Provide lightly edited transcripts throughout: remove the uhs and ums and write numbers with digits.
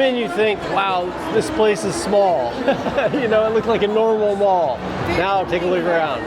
And you think, wow, this place is small. You know, it looked like a normal mall. Now take a look around.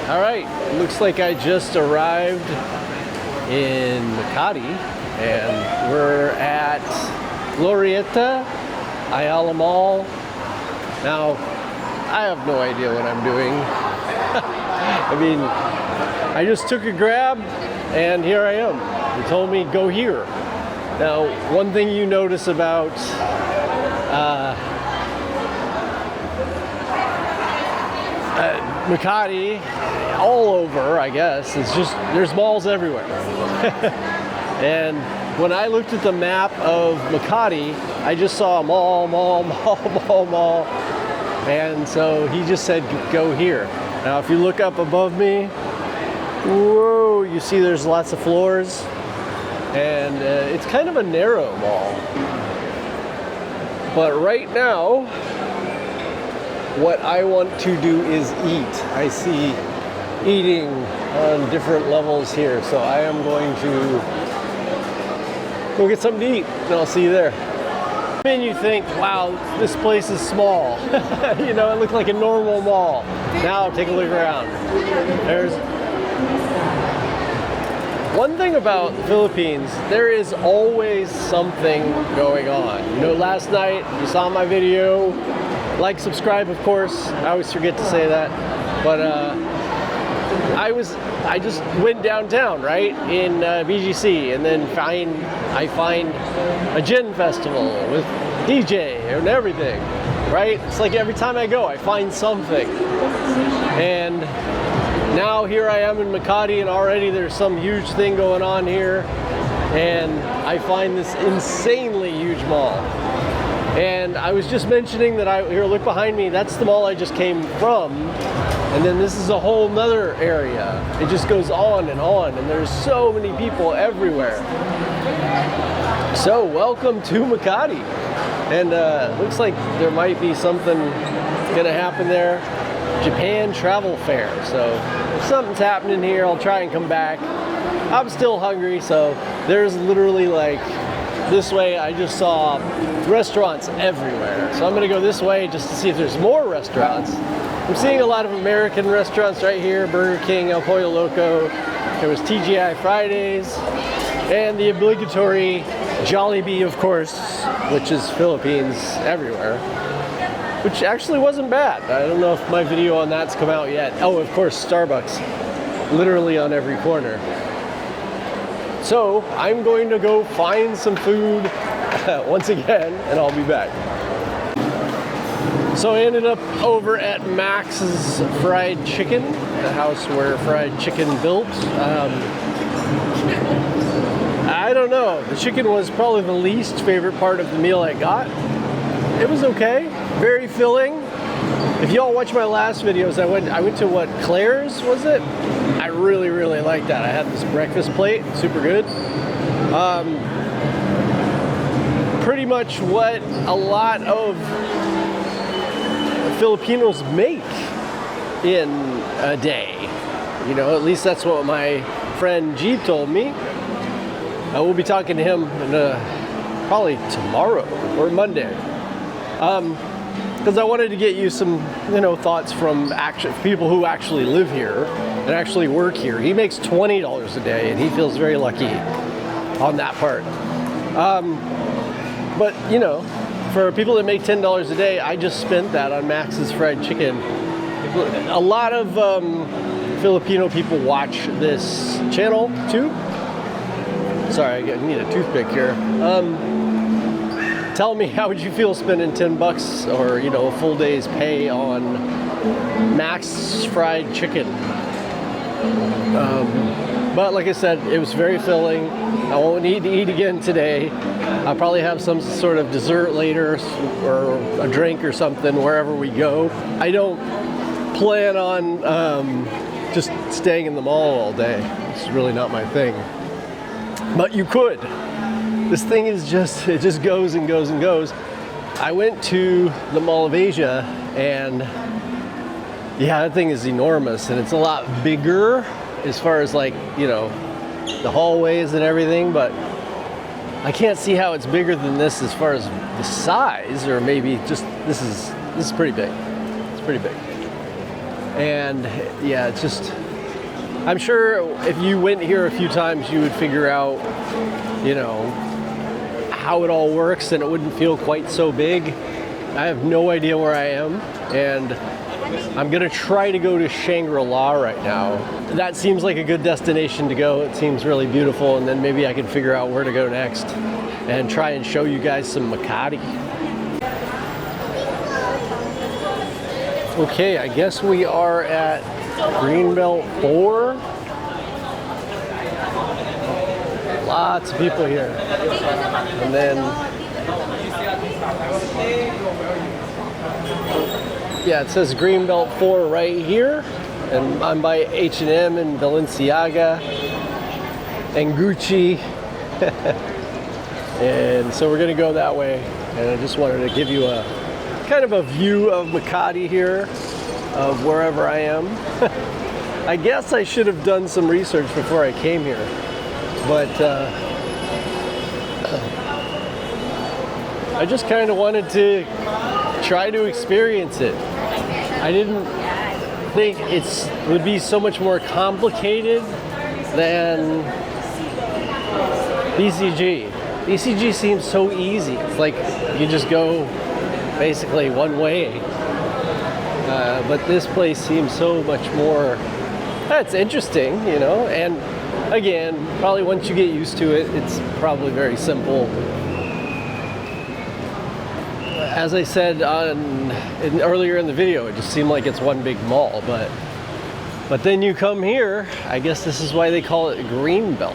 All right, looks like I just arrived in Makati and we're at Glorieta, Ayala Mall. Now, I have no idea what I'm doing. I mean, I just took a grab and here I am. They told me go here. Now, one thing you notice about Makati, all over, I guess, it's just, there's malls everywhere. And when I looked at the map of Makati, I just saw mall, mall, mall, mall, mall. And so he just said, go here. Now, if you look up above me, whoa, you see there's lots of floors. And it's kind of a narrow mall. But right now, what I want to do is eat. I see eating on different levels here. So I am going to go get something to eat and I'll see you there. And you think, wow, this place is small. You know, it looked like a normal mall. Now take a look around. There's one thing about the Philippines, there is always something going on. You know, last night you saw my video. Like, subscribe, of course. I always forget to say that. But I just went downtown, right, in BGC, and then I find a gin festival with DJ and everything, right? It's like every time I go, I find something. And now here I am in Makati, and already there's some huge thing going on here, and I find this insanely huge mall. And I was just mentioning that here, look behind me, that's the mall I just came from. And then this is a whole nother area. It just goes on, and there's so many people everywhere. So welcome to Makati. And looks like there might be something gonna happen there. Japan Travel Fair. So if something's happening here, I'll try and come back. I'm still hungry, so there's literally like, this way I just saw restaurants everywhere. So I'm gonna go this way just to see if there's more restaurants. I'm seeing a lot of American restaurants right here, Burger King, El Pollo Loco. There was TGI Fridays, and the obligatory Jollibee, of course, which is Philippines everywhere, which actually wasn't bad. I don't know if my video on that's come out yet. Oh, of course, Starbucks, literally on every corner. So I'm going to go find some food once again, and I'll be back. So I ended up over at Max's Fried Chicken, the house where fried chicken built. I don't know, the chicken was probably the least favorite part of the meal I got. It was okay, very filling. If y'all watch my last videos, I went to what, Claire's, was it? I really, really liked that. I had this breakfast plate, super good. Pretty much what a lot of Filipinos make in a day. You know, at least that's what my friend G told me. We'll be talking to him probably tomorrow or Monday. Because I wanted to get you some, you know, thoughts from people who actually live here and actually work here. He makes $20 a day, and he feels very lucky on that part. But you know, for people that make $10 a day, I just spent that on Max's Fried Chicken. A lot of Filipino people watch this channel too. Sorry, I need a toothpick here. Tell me, how would you feel spending 10 bucks or, you know, a full day's pay on Max's Fried Chicken? But like I said, it was very filling. I won't need to eat again today. I'll probably have some sort of dessert later or a drink or something wherever we go. I don't plan on just staying in the mall all day. It's really not my thing. But you could. This thing is it just goes and goes and goes. I went to the Mall of Asia, and yeah, that thing is enormous, and it's a lot bigger as far as, like, you know, the hallways and everything, but I can't see how it's bigger than this as far as the size, or maybe just this is pretty big. It's pretty big. And yeah, it's just, I'm sure if you went here a few times, you would figure out, you know, how it all works, and it wouldn't feel quite so big. I have no idea where I am, and I'm gonna try to go to Shangri-La right now. That seems like a good destination to go. It seems really beautiful, and then maybe I can figure out where to go next and try and show you guys some Makati. Okay, I guess we are at Greenbelt 4. Lots of people here. And then, yeah, it says Greenbelt 4 right here. And I'm by H&M and Balenciaga and Gucci. And so we're gonna go that way. And I just wanted to give you a kind of a view of Makati here, of wherever I am. I guess I should have done some research before I came here, but I just kind of wanted to try to experience it. I didn't think it would be so much more complicated than BCG. BCG seems so easy. It's like you just go basically one way. But this place seems so much more, that's interesting, you know, and again, probably once you get used to it, it's probably very simple. As I said earlier in the video, it just seemed like it's one big mall, but then you come here, I guess this is why they call it Greenbelt,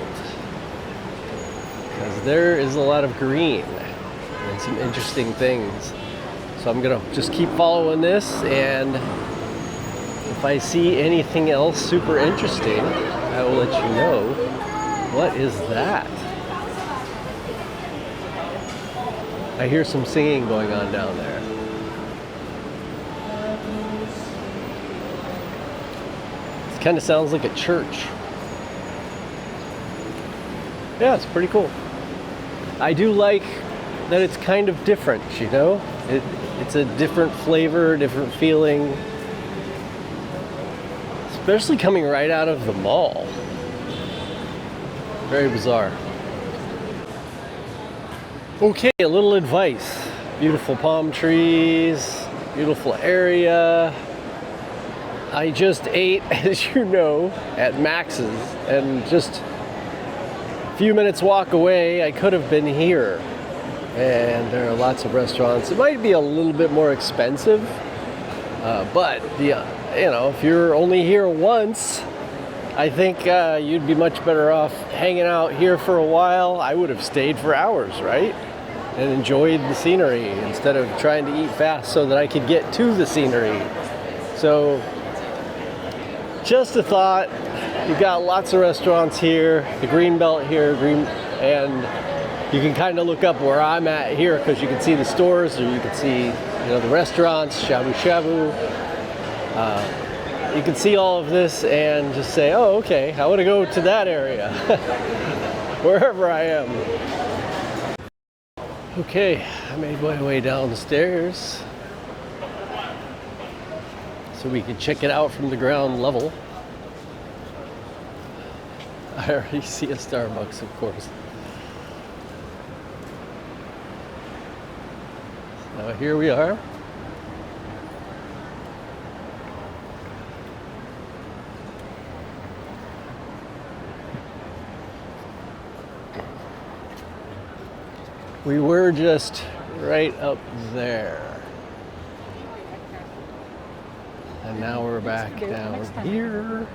because there is a lot of green and some interesting things. So I'm gonna just keep following this, and if I see anything else super interesting, I will let you know. What is that? I hear some singing going on down there. It kind of sounds like a church. Yeah, it's pretty cool. I do like that it's kind of different, you know? It's a different flavor, different feeling. Especially coming right out of the mall. Very bizarre. Okay, a little advice. Beautiful palm trees, beautiful area. I just ate, as you know, at Max's, and just a few minutes walk away, I could have been here. And there are lots of restaurants. It might be a little bit more expensive, but you know, if you're only here once, I think you'd be much better off hanging out here for a while. I would have stayed for hours, right? And enjoyed the scenery instead of trying to eat fast so that I could get to the scenery. So, just a thought. You've got lots of restaurants here, the Greenbelt here, and you can kind of look up where I'm at here because you can see the stores, or you can see, you know, the restaurants, shabu shabu. You can see all of this and just say, oh, okay, I want to go to that area, wherever I am. Okay, I made my way downstairs so we can check it out from the ground level. I already see a Starbucks, of course. So here we are. We were just right up there. And now we're back down here.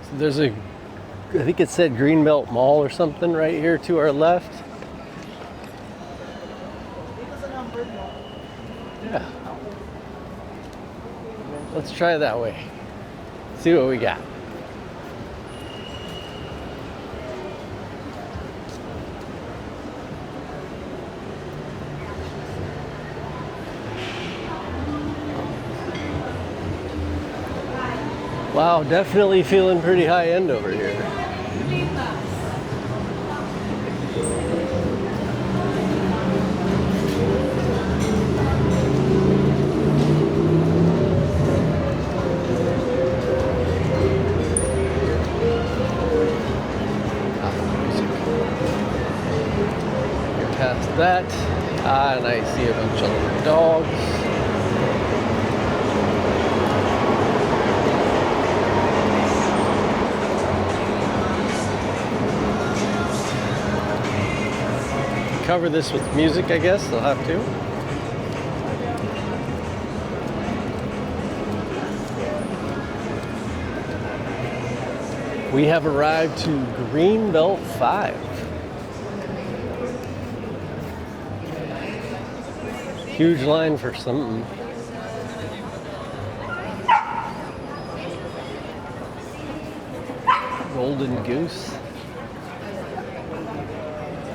So there's a, I think it said Greenbelt Mall or something right here to our left. Yeah. Let's try that way. See what we got. Wow, definitely feeling pretty high end over here. Past that, and I see a bunch of little dogs. Cover this with music, I guess. I'll have to. We have arrived to Greenbelt 5. Huge line for something. Golden Goose.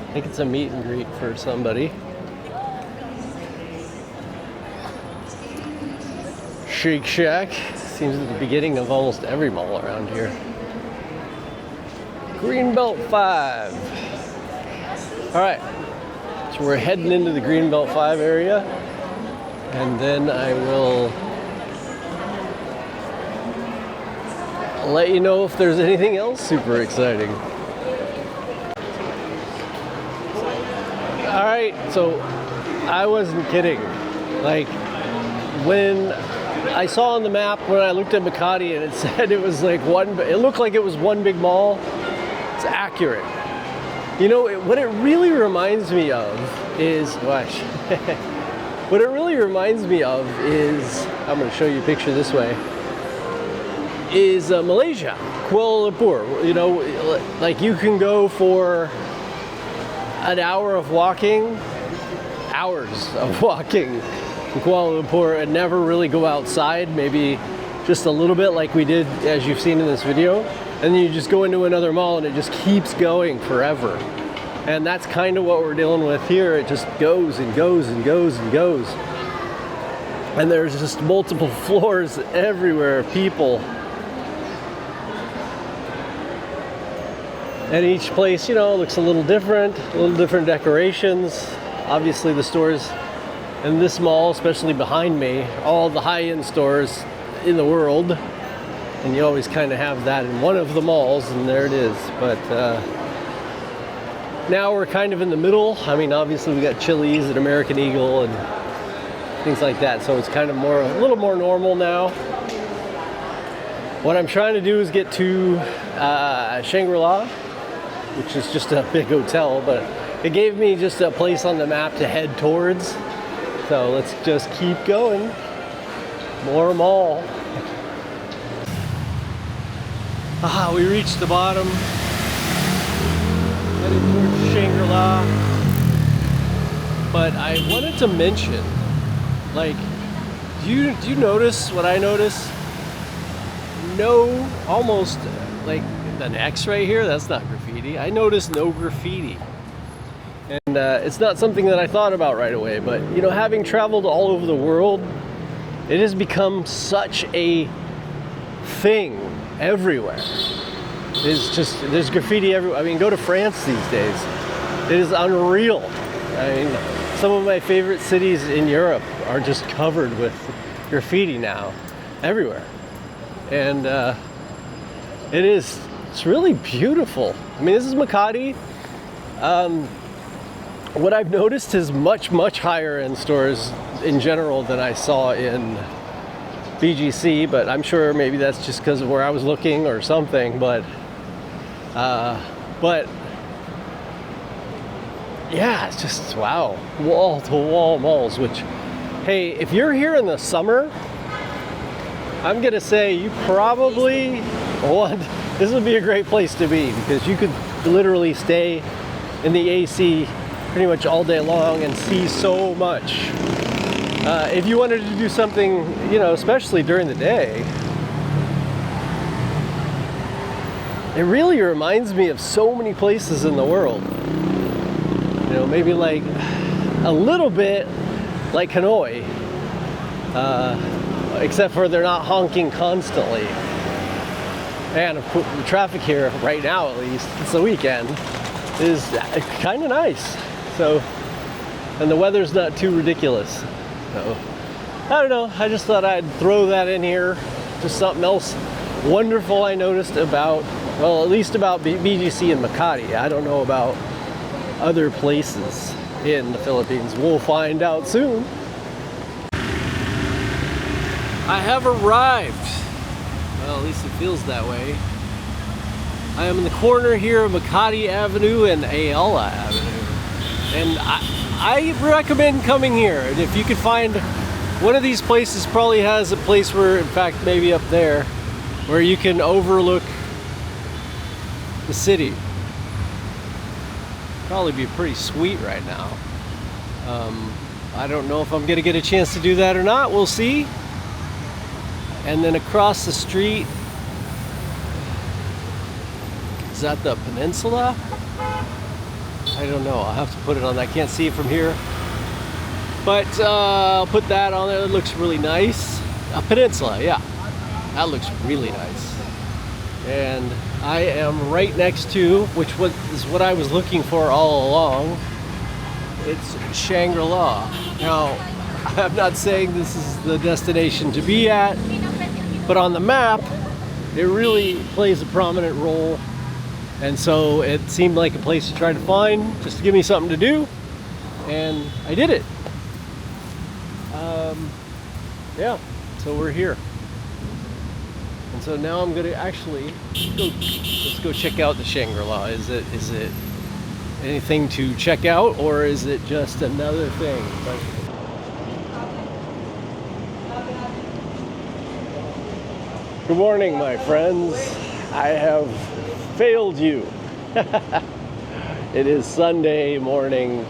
I think it's a meet and greet for somebody. Shake Shack seems at the beginning of almost every mall around here. Greenbelt 5. All right, so we're heading into the Greenbelt 5 area, and then I will let you know if there's anything else super exciting. All right, so I wasn't kidding. Like, when I saw on the map when I looked at Makati and it said it was like it looked like it was one big mall. It's accurate. You know, what it really reminds me of is, gosh, what it really reminds me of is, I'm going to show you a picture this way, is Malaysia, Kuala Lumpur. You know, like you can go for an hour of walking, hours of walking in Kuala Lumpur and never really go outside, maybe just a little bit like we did as you've seen in this video. And then you just go into another mall and it just keeps going forever. And that's kind of what we're dealing with here. It just goes and goes and goes and goes. And there's just multiple floors everywhere, people. And each place, you know, looks a little different decorations. Obviously the stores in this mall, especially behind me, all the high-end stores in the world. And you always kind of have that in one of the malls, and there it is. But now we're kind of in the middle. I mean, obviously we got Chili's and American Eagle and things like that, so it's kind of a little more normal now. What I'm trying to do is get to Shangri-La, which is just a big hotel, but it gave me just a place on the map to head towards. So let's just keep going. More mall. We reached the bottom. Heading towards Shangri-La. But I wanted to mention, like, do you notice what I notice? No, almost like an X right here, that's not graffiti. I noticed no graffiti. And it's not something that I thought about right away, but you know, having traveled all over the world, it has become such a thing everywhere. It's just, there's graffiti everywhere. I mean, go to France these days. It is unreal. I mean, some of my favorite cities in Europe are just covered with graffiti now, everywhere. And it's really beautiful. I mean, this is Makati. What I've noticed is much higher end stores in general than I saw in BGC, but I'm sure maybe that's just because of where I was looking or something, but yeah, it's just, wow, wall to wall malls, which, hey, if you're here in the summer, I'm gonna say you probably want, this would be a great place to be, because you could literally stay in the AC pretty much all day long and see so much. If you wanted to do something, you know, especially during the day, it really reminds me of so many places in the world. You know, maybe like a little bit like Hanoi, except for they're not honking constantly. And of course, the traffic here right now, at least, it's the weekend, is kind of nice. So, and the weather's not too ridiculous. So, I don't know. I just thought I'd throw that in here. Just something else wonderful I noticed about, well, at least about BGC and Makati. I don't know about other places in the Philippines. We'll find out soon. I have arrived. Well, at least it feels that way. I am in the corner here of Makati Avenue and Ayala Avenue. And I recommend coming here. And if you could find one of these places, probably has a place where, in fact, maybe up there, where you can overlook the city. Probably be pretty sweet right now. I don't know if I'm gonna get a chance to do that or not. We'll see. And then across the street, is that the peninsula? I don't know. I'll have to put it on. I can't see it from here. But I'll put that on there. It looks really nice. A peninsula, yeah. That looks really nice. And I am right next to, which is what I was looking for all along. It's Shangri-La. Now, I'm not saying this is the destination to be at, but on the map, it really plays a prominent role. And so it seemed like a place to try to find, just to give me something to do. And I did it. Yeah, so we're here. And so now I'm gonna actually let's go check out the Shangri-La. Is it anything to check out, or is it just another thing? Good morning, my friends. I have failed you. It is Sunday morning,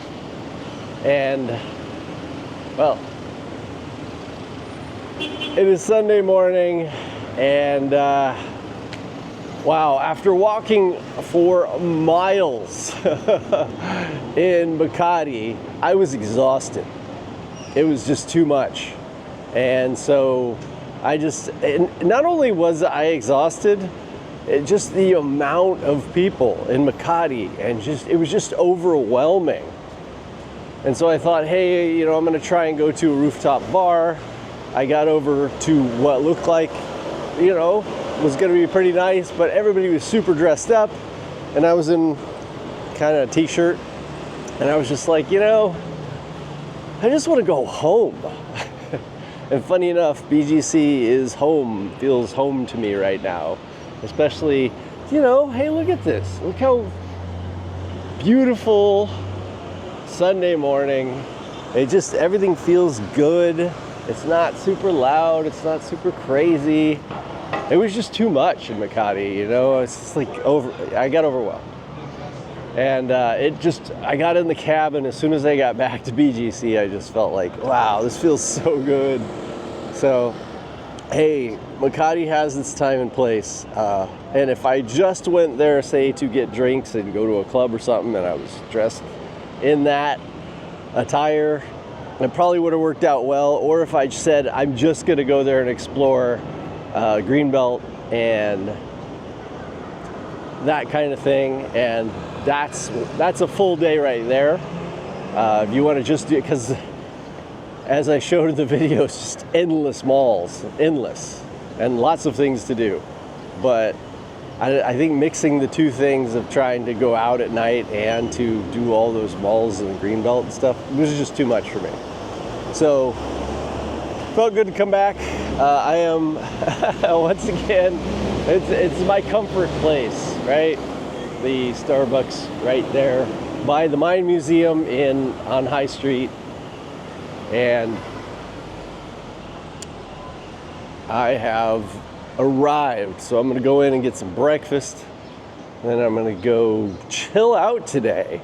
and well, it is Sunday morning, and wow, after walking for miles in Makati, I was exhausted. It was just too much. And so not only was I exhausted, just the amount of people in Makati, and it was just overwhelming. And so I thought, hey, I'm gonna try and go to a rooftop bar. I got over to what looked like, was gonna be pretty nice, but everybody was super dressed up, and I was in kind of a t-shirt, and I was just like, I just want to go home. And funny enough, BGC is home, feels home to me right now. Especially, hey, look at this. Look how beautiful Sunday morning. Everything feels good. It's not super loud. It's not super crazy. It was just too much in Makati, It's just like I got overwhelmed. And I got in the cab, and as soon as I got back to BGC, I just felt like, wow, this feels so good. So, hey, Makati has its time and place. And if I just went there, say, to get drinks and go to a club or something, and I was dressed in that attire, it probably would have worked out well. Or if I said, I'm just going to go there and explore Greenbelt and that kind of thing, and that's a full day right there. If you want to just do it, because as I showed in the video, it's just endless malls, endless, and lots of things to do. But I think mixing the two things of trying to go out at night and to do all those malls and Greenbelt and stuff, it was just too much for me. So felt good to come back. I am once again, it's my comfort place, right? The Starbucks right there by the Mine Museum on High Street. And I have arrived, so I'm gonna go in and get some breakfast, and then I'm gonna go chill out today.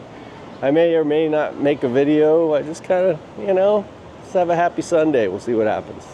I may or may not make a video. I just kind of, just have a happy Sunday. We'll see what happens.